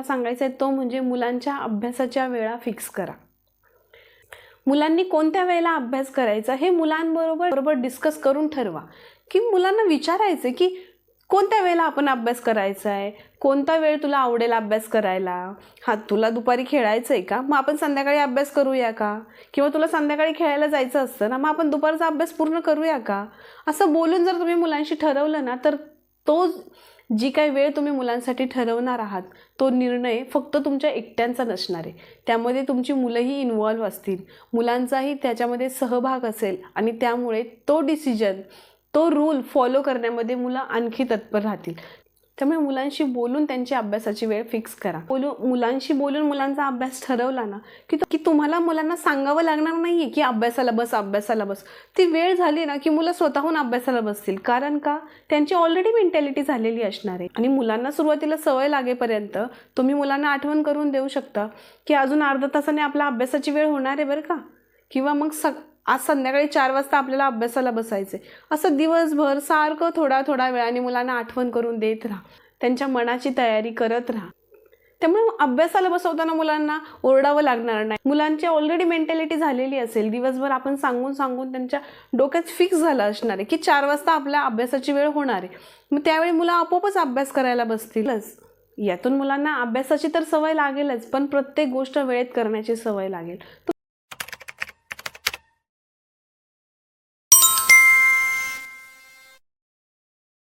सांगायचं आहे तो म्हणजे मुलांच्या अभ्यासाच्या वेळा फिक्स करा. मुलांनी कोणत्या वेळेला अभ्यास करायचा हे मुलांबरोबर डिस्कस करून ठरवा. की मुलांना विचारायचं की कोणत्या वेळेला आपण अभ्यास करायचा आहे, कोणता वेळ तुला आवडेल अभ्यास करायला. तुला दुपारी खेळायचं आहे का, मग आपण संध्याकाळी अभ्यास करूया का, किंवा तुला संध्याकाळी खेळायला जायचं असतं ना, मग आपण दुपारचा अभ्यास पूर्ण करूया का. असं बोलून जर तुम्ही मुलांशी ठरवलं ना, तर तो जी काही वेळ तुम्ही मुलांसाठी ठरवणार आहात तो निर्णय फक्त तुमच्या एकट्यांचा नसणार आहे. त्यामध्ये तुमची मुलंही इन्व्हॉल्व असतील, मुलांचाही त्याच्यामध्ये सहभाग असेल आणि त्यामुळे तो डिसिजन, तो रूल फॉलो करण्यामध्ये मुलं आणखी तत्पर राहतील. त्यामुळे मुलांशी बोलून त्यांची अभ्यासाची वेळ फिक्स करा. मुलांशी बोलून मुलांचा अभ्यास ठरवला ना की तुम्हाला मुलांना सांगावं लागणार नाही आहे की अभ्यासाला बस अभ्यासाला बस. ती वेळ झाली ना की मुलं स्वतःहून अभ्यासाला बसतील. कारण का, त्यांची ऑलरेडी मेंटॅलिटी झालेली असणार आहे. आणि मुलांना सुरुवातीला सवय लागेपर्यंत तुम्ही मुलांना आठवण करून देऊ शकता की अजून अर्धा तासाने आपला अभ्यासाची वेळ होणार आहे बरं का, किंवा मग आज संध्याकाळी 4 वाजता आपल्याला अभ्यासाला बसायचे. असं दिवसभर सारखं थोडा वेळाने मुलांना आठवण करून देत राहा, त्यांच्या मनाची तयारी करत राहा. त्यामुळे अभ्यासाला बसवताना मुलांना ओरडावं लागणार नाही. मुलांची ऑलरेडी मेंटॅलिटी झालेली असेल. दिवसभर आपण सांगून त्यांच्या डोक्यात फिक्स झालं असणार आहे की 4 वाजता आपल्या अभ्यासाची वेळ होणार आहे. मग त्यावेळी मुलं आपोआपच अभ्यास करायला बसतीलच. यातून मुलांना अभ्यासाची तर सवय लागेलच, पण प्रत्येक गोष्ट वेळेत करण्याची सवय लागेल.